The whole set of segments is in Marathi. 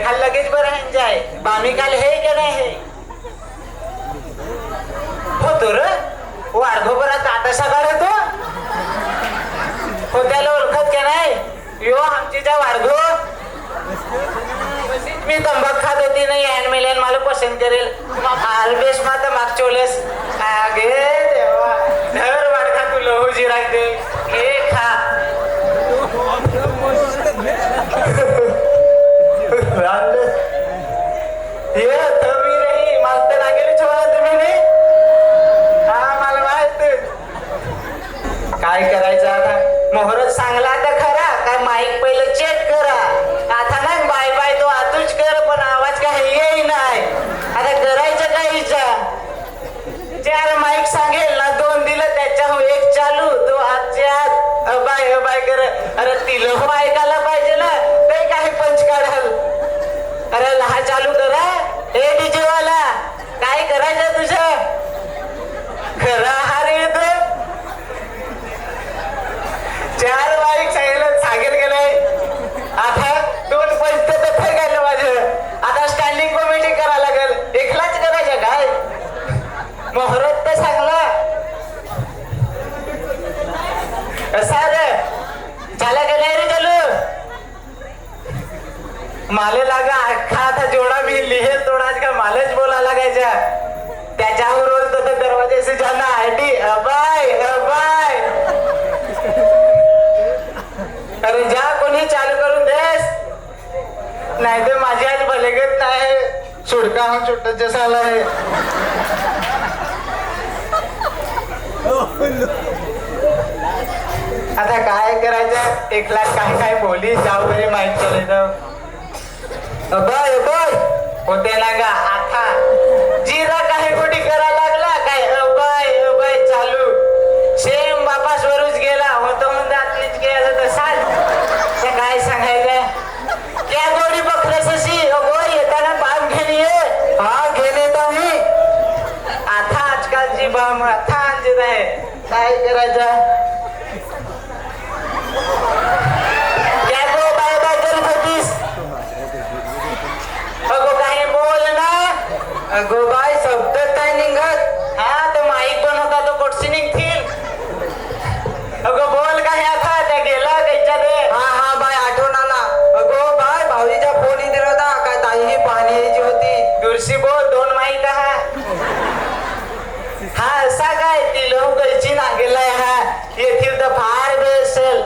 खाल लगेच बरं एन्जॉय बामी काल हे का नाही होतो र वाढगोबरात आता सकाळ होतो हो त्याला ओळखत का नाही यो आमची ज्या वाढगो मी तंबाख खात होती नाही हॅन्ड मिलियन मला पसंत करेल बेस माता मागच्या वेळेस गे देवा धर वाढखा तू लहू जिरा दे हे खा ये तमी रही मागत लागेल छोळा तुम्ही नाही हा मला माहित काय करायचं आता मोहरच सांगला तर खरा काय माईक पहिलं चेक करा आता नाही बाय बाय तो आतूच कर पण आवाज काही येई नाही आता करायचं काय विचार चार माईक सांगेल ना दोन दिलं त्याच्या एक चालू तो आजच्या आत अबाय अबाय कर अरे तिला हो ऐकायला पाहिजे ना काही काही पंच काढाल अरे लहा चालू करा हे डीजे वाला काय करायचं तुझं खरा हा रे चार बाईक सांगेल गेलाय आता दोन पंच तर फेकायला माझं आता स्टँडिंग कॉमेडी करा लागेल एकलाच करायचं काय मोहरत तर सांगला कसा रे झाला का नाही रे चालू माले लागा अख्खा आता जोडा मी लिहेल थोडाच का मालच बोला लागायचा त्याच्यावर तो दरवाजे से जाना आयडी अबाय अबाय अरे जा कोणी चालू करून देस नाही तर माझी आज भलेगत नाही सुडका हा छोट जसा आलाय आता काय करायचं एक लाख काय काय बोली जाऊ तरी माहित चालायचं अबाय अबाय होते ना गा आता जिरा काही गोटी करा लागला काय अबाय अबाय चालू सेम बापा स्वरूच गेला होतो म्हणून आतलीच गेला तसाच काय सांगायचं क्या गोडी बखरसशी अगो येताना बाम घेणे ये हा घेणे नाही आता आजकालची बाम आता आणत आहे काय करायचं क्या गो बाय बाय करत होतीस अगो काही बोल ना अगो बाय शब्द काय निघत हा तो माईक पण होता तो कोटशी निघतील अगो बोल काय आता त्या गेला त्याच्या रे हा हा बाय आठवण आला अगो बाय भाऊजीचा फोन इथे होता काय ताई पाणी यायची होती दुरशी बोल दोन माईक हा असा काय ती लोक गलची ना गेलाय हा येथील तर फार बेल असेल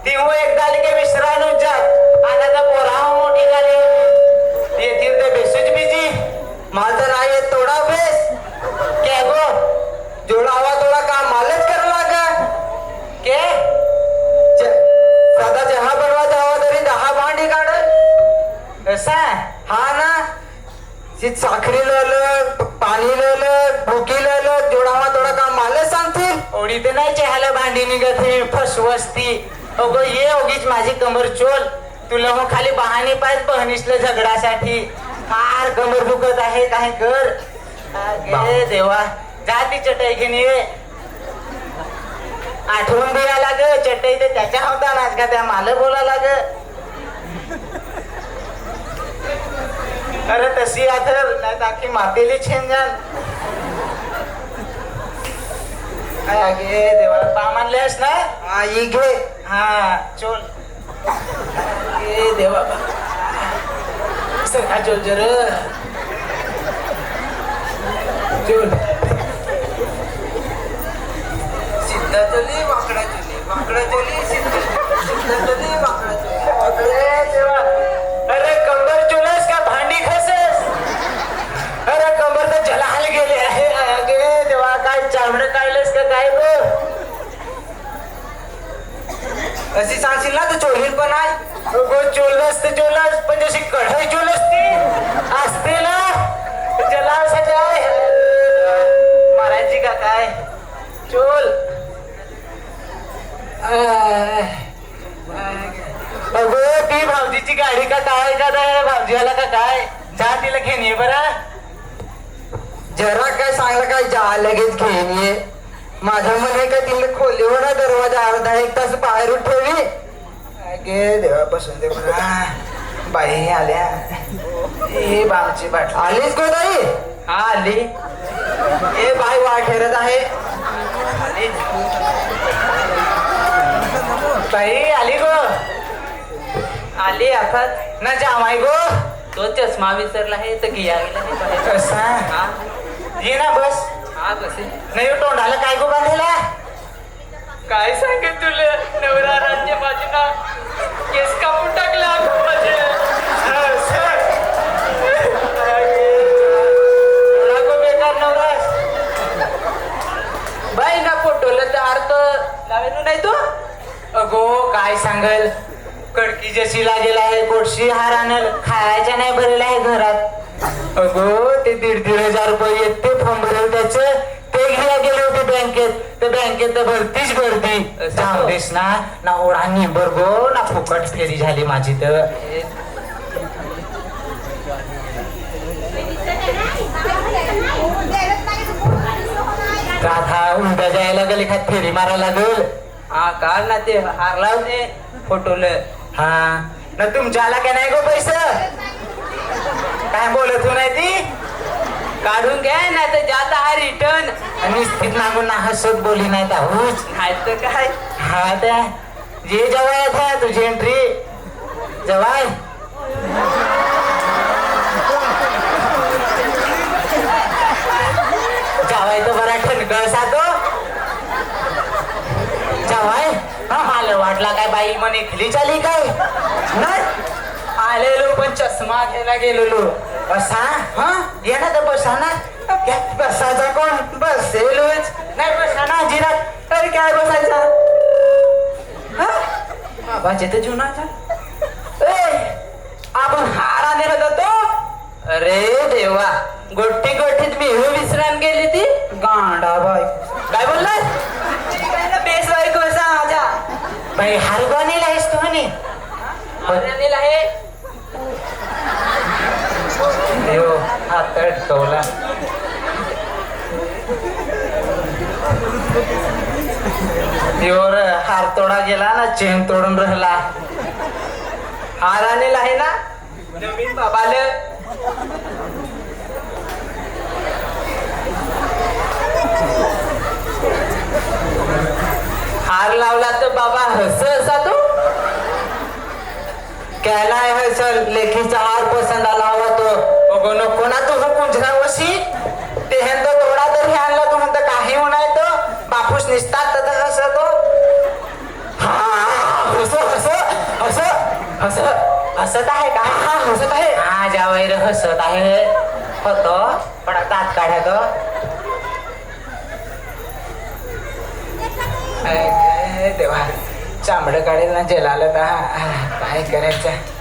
ती हो एकदा आली की विसरायला जात आता तर पोराव मोठी झाली येथील तर बेसूच बिजी माझं नाही येत थोडा बेस क्या गो जोडावा थोडा काम मालच करू लागा के साधा चहा बनवायचा हवा तरी 10 भांडी काढल कसा हा ना साखरी लवलं पाणी लवलं भुकी लवलं जोडावा थोडा काम मालच सांगतील ओढी तर नाही चहाला भांडी निघत हे फसवस्ती अगो ये ओगीच माझी कमर चोल तुला मग खाली बहाने पाहिजे बहनिसलं झगडासाठी फार कमर दुखत आहे काय कर देवा जा ती चटई घेऊन ये आठवण द्या लाग चटई ते त्याच्या होता नाच का त्या माल बोला लाग अरे तशी आथर नाही ताकी मातेली छेन जाण गे देवाला पाम आणलेस ना हा ये घे हा चोल ए देवा सगळा चोल जर चोल सिद्धा चली वाकडा चली वाकडा चली सिद्धा चली वाकडा चली देवा अरे कंबर चोलस का भांडी खसेस अरे कंबर तर जलाल गेले आहे गे देवा काय चामडं काढलेस का काय गो अशी सांगशील ना तू चोलीन पण आहे गो चोलस तर चोलस पण जशी कढई चोलस ती असते ना जलासाठी आहे मारायची का काय चोल अगो ती भाऊजीची गाडी का काय का भाऊजीला का काय जा तिला घेऊन ये बरा जरा काय सांगलं काय जा लगेच घेऊन ये माझ्या मने का तिला खोलीवर ना दरवाजा अर्धा 1 तास बाहेरून ठेवली गे देवा बसून दे बरा बाई आल्या हे बामची बाट आलीच गो ताई. हा आली. ए बाई वाट ठरत आहे. बाई आली गो. आली आता ना जामाई गो. तो चष्मा विसरला आहे तर घिया गेला कसा. ये ना बस. हा बस नाही तोंडाला काय गो बांधलेला. काय सांगेल तुला नवरा राज्य बाजूला केस कापून टाकला माझे. बेकार नवरा बाई ना फोटोला तर अर्थ लावेल नाही तू. अगो काय सांगल कडकी जशी लागेल आहे गोडशी हार आणल खायच्या नाही भरेल आहे घरात. अगो ते 1,500 रुपये येत ते फॉर्म भरेल त्याच ते घ्यायला गेले होते बँकेत. तर बँकेत तर भरतीच भरती जाऊदेस ना ना ओढा निंबर गो ना फुकट फेरी झाली माझी. तर राधा उद्या जायला लागेल एखाद फेरी मारायला लागेल. हा काल ना ते हारला होते फोटोल. हा ना तुमच्याला काय नाही गो पैसे काय बोलत हो नाही ती काढून घ्या ना तर जात हा रिटर्न. आणि स्थित नागून ना हसत बोली नाही त्याहूच नाही तर काय. हा त्या जे जवाय येत तुझी एंट्री जवाय. जावाय तो बरा ठणकळ सातो जावाय. हा मला वाटला काय बाई म्हणे खिली चाली काय नाही आलेलो पण चष्मा घ्यायला गेलेलो. बसा हा ये ना तर बसा ना. बसायचा कोण बसेलोच नाही बसा ना जिरात. अरे काय बसायचा बाबाचे तर जुनाचा. आपण हार आणायला जातो. अरे देवा गोष्टी गोष्टीत मी विसरान गेली ती गांडा बाई. काय बोललास बेस बाई कसा माझ्या बाई हार बनेल आहेस तू म्हणे बनेल आहे. हात अटकवला. देवर हार तोडा गेला ना चेन तोडून राहिला. हार आणलेला आहे ना नवीन बाबाल. हार लावला तर बाबा हस असा तो कहलाय हसल लेखीचा हार पसंत आला हवा तो. अगो नको ना तुझं कुंजरा वशी ते हे तो तोडा तर हे आणलं तू म्हणतं काही म्हणाय तो बापूस निसतात तर कसं तो. हा हस हस हस हस हसत आहे का. हा हसत आहे. हा जावैर हसत आहे होतो पण दात काढ्या तो. देवा चांबड काढेल ना जेलाला काय करायचं.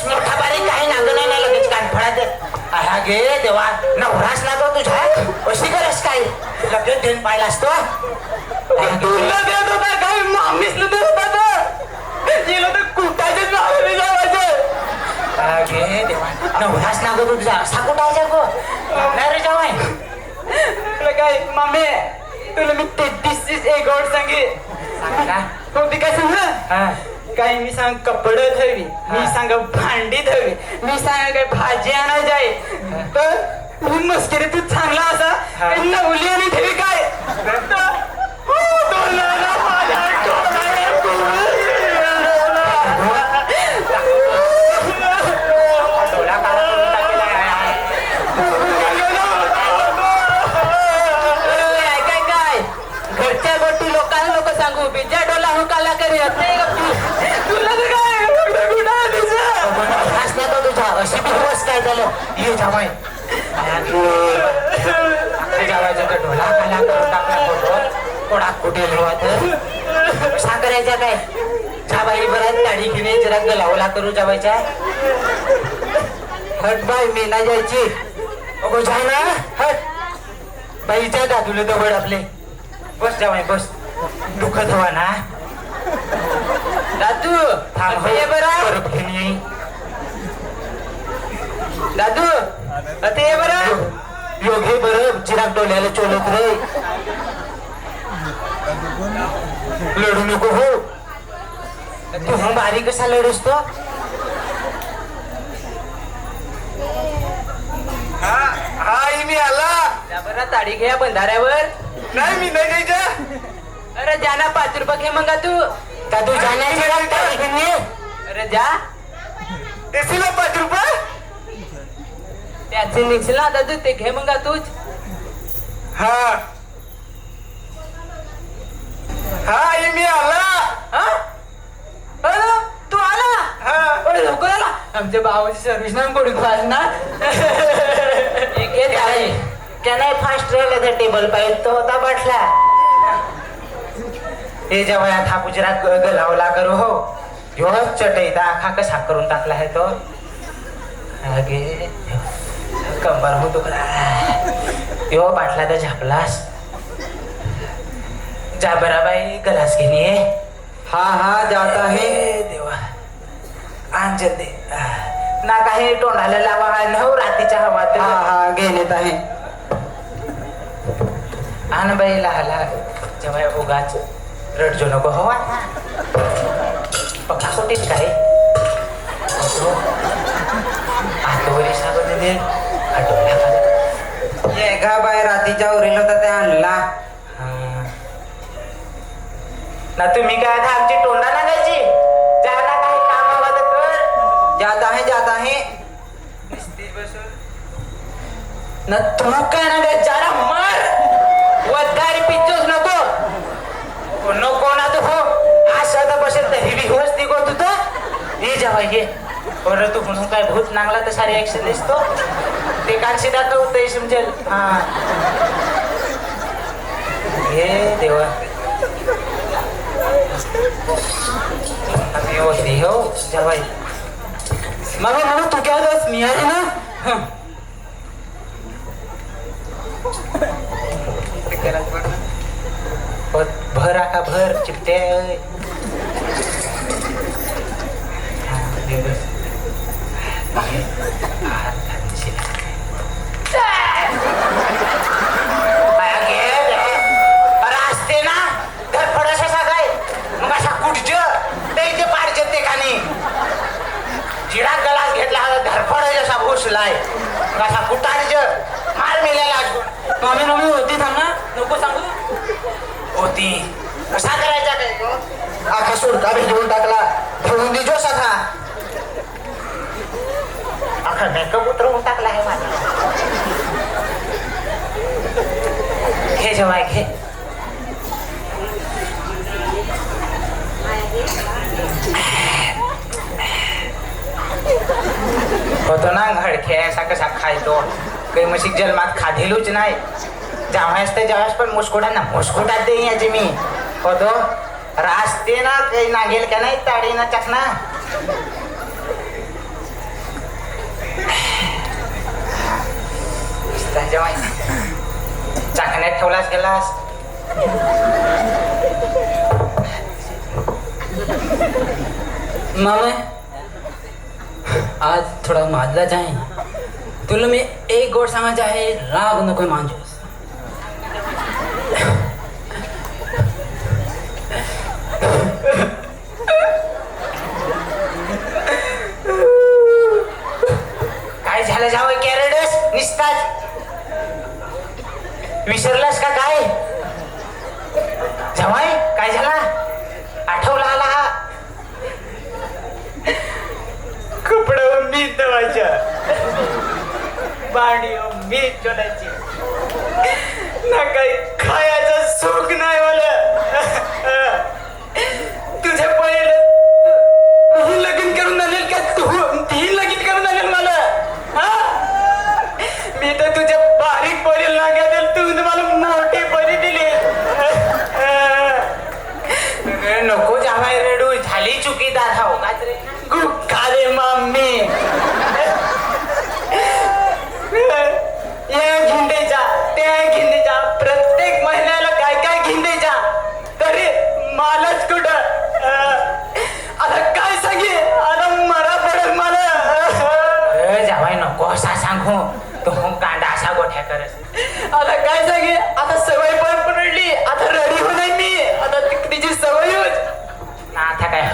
मोठा बारीक काही नांद नाही लगेच कानफळात. हा गे देवा नवराच ना तो तुझ्या अशी करस काय लगेच देऊन पाहिलास तो. तुला देत होता काही मामीच देत होता तर कुठाचेच मागे जावायचं. गे देवा नवराच ना गो तुझा असा कुठायचा गो नाही रे जावाय. तुला काय मामे तुला मी 33 एक गोड सांगे कोणती काय सांग. काही मी सांग कपड धरवी मी सांग भांडी धरवी मी सांग काय भाजी आणा जाय तर मस्करी तू चांगला असा नवली आणि ठेवी काय. घरच्या गोष्टी लोकांना लोक सांगू बिजा डोला हुकाला करी तुला तुझा अशी दिवस काय झालं ये जावाय जावायचं तर ढोला खाला करून टाकला फोटो कोणा कुठे तर साखरायचा काय जाबाई बराच दाढी घेणे जरा गलावला करू जावायच्या. हट बाई मी ना जायची अगो जाय ना हट बाईच्या दादूला दवड आपले. बस जावाय बस दुखत हवा ना दादू थांब ये बरं दादू अते ये बरं योगे बरं चिराग डोल्याला चोलत रे लढू नको हो. तू मग बारीक कसा लढूस तो? हा मी आला. त्या बरं ताडी घ्या बंधाऱ्यावर. नाही मी नाही जा. अरे जाना 5 रुपये घे मग तू. का तू जाण्याची ताडी घेऊन ये. अरे जा. एसीला 5 रुपये. त्याचे निघला आता तू ते घे मग तूच. हा मी आला. तू आला लवकर आला. आमच्या भावाची सर्व्हिस ना कोणी खास ना. क्या नाही फास्ट राहिला त्या टेबल पाहिजे तो होता बाटला. हे जेव्हा हा गुजरात गलावला करू हो ह्यो चटईदा आखा कसा करून टाकला आहे तो. अगे कंबर हो तुकडा ह्यो बाटला तर झापलास. जा बराबाई गलास घेऊन ये. हा जाता है. देवा आण जल्दी ना काही तोंडाला लावा नव रात्रीच्या हवात. हा घेण्यात आहे. आण बाई लहाला जेव्हा उगाच रडजो नको हवा. पक्का कुठेच काय आतवरी साबण आठवला ये गा बाय रात्रीच्या उरेल होता ते आणला. ना तुम्ही काय आता आमची तोंडा लागायची. जाता काही कामावा कर. जाता है. ना तू काय ना जरा मार वदारी पिचोच नको कोणा तो हो असं तर बसेल तरी बी होच ती तू तर ये जेव्हा ये बरं तू म्हणून काय भूत नांगला तर सारी ऍक्शन दिसतो ते कानशी दाखवतंय समजेल. हा हे देवा आम्ही होती हो जेव्हा मग तू क्या होतास मी आहे ना. भर आका भर चिपटे. असते ना तर थोडस काय मग अशा कुठच ते इथे पाडचे ते खाणी जिडा गलास घेतला धरफड असा घुसलाय असा कुटारच मार मेलेला. मामी मम्मी होती थांब ना नको सांगू होती. कसा करायचा काय तो आखा सुरका भिजवून टाकला ठेवून दिजो सखा आखा मेकअप उतरवून टाकला आहे माझा. घे जेव्हा घे. होतो ना घडखे असा कसा खायतो काही मशीक जन्मात खाधेलोच नाही. जेव्हाच ते जेव्हाच पण मुस्कुटांना मुस्कुटात देईन याची मी होतो रास्ते ना काही नागेल का नाही ताडी ना चकना. जेव्हा चाकण्यात ठेवलास गेलास. मामा आज थोडा माजलाच आहे. तुला मी एक गोष्ट सांगायचं आहे राग नको मांजूस. काय झालं जावं कॅरेडस निसताच विसरलास का काय जवाय काय झाला आठवला आला हा कपडा मी धुवायच्या बाणी मी चोलायची ना काही खायचं सुख नाही मला. तुझे पहिलं तू लगीन करून आणेल का तू ती लगीन करून आणेल मला. मी तर तुझ्या बारीक परी लागेल तू मला मोठे परी दिली. नको जावाय रेडू झाली चुकी दादा हो गुख्खा रे मम्मी. या घिंडीच्या त्या घिंडीच्या प्रत्येक महिन्याला काय काय घिंडीच्या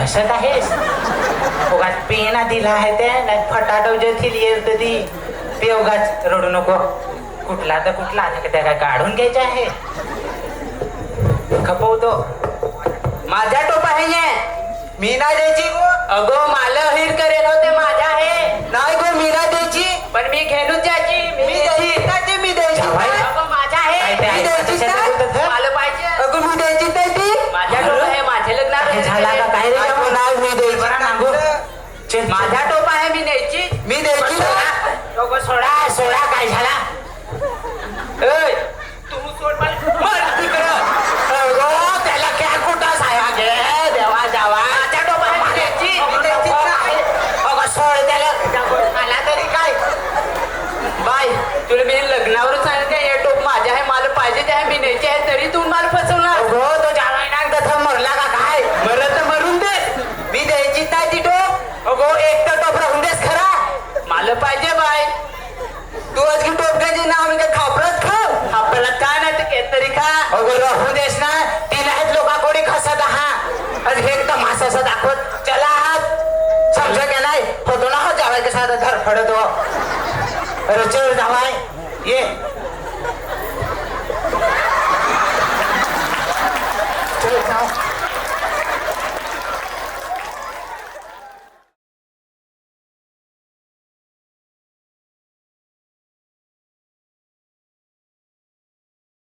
हसत आहेस उगाच पेना दिला आहे ते नाही फटाटव जे थिली येत ती ते उगाच रडू नको कुठला तर कुठला आता त्या काय काढून घ्यायचे आहे खपवतो माझा टोप आहे ने मी नाही द्यायची गो अगो मला हिर करेल होते माझा आहे नाही गो मी नाही द्यायची पण मी घेऊन जायची मी द्यायची नाही ते मी द्यायची जावाई. नाही. अगो माझा आहे मी द्यायचीच नाही. मला पाहिजे अगो मी द्यायची नाही ती माझा टोप आहे माझे लग्न झाला का काय रे अगो नाही मी द्यायची बरं नांगू. माझा टोप आहे मी न्यायची मी द्यायची नाही. अगो सोडा सोडा काय झाला ऐ, तू सोड मला. मर तिकडं. अगो, त्याला क्या कुठं साया गे देवा जावा माझा टोप आहे मी न्यायची. मी द्यायची नाही. अगो सोड त्याला मला तरी काय बाय तुला मी लग्नावर सांगितलं हे टोप माझे आहे मला पाहिजे ते आहे मी न्यायचे आहे तरी तू मला फसवणार हो तो जावाई नाग तथा मरला का काय मरत तर मरून दे मी द्यायची नाही ती टोप अगो एक तर टोप राहून देस खरा मला पाहिजे बाय तू आज की टोप घ्यायची ना आम्ही काय खापरत खाव आपल्याला काय नाही तर तरी खा अगो राहून देस ना तिला आहेत लोकांकडे खसत हा आज हे एकदम मासाचा दाखवत चला हात समजा गेलाय होतो ना हो जावाय कसा धरफडतो अरे चल जावाय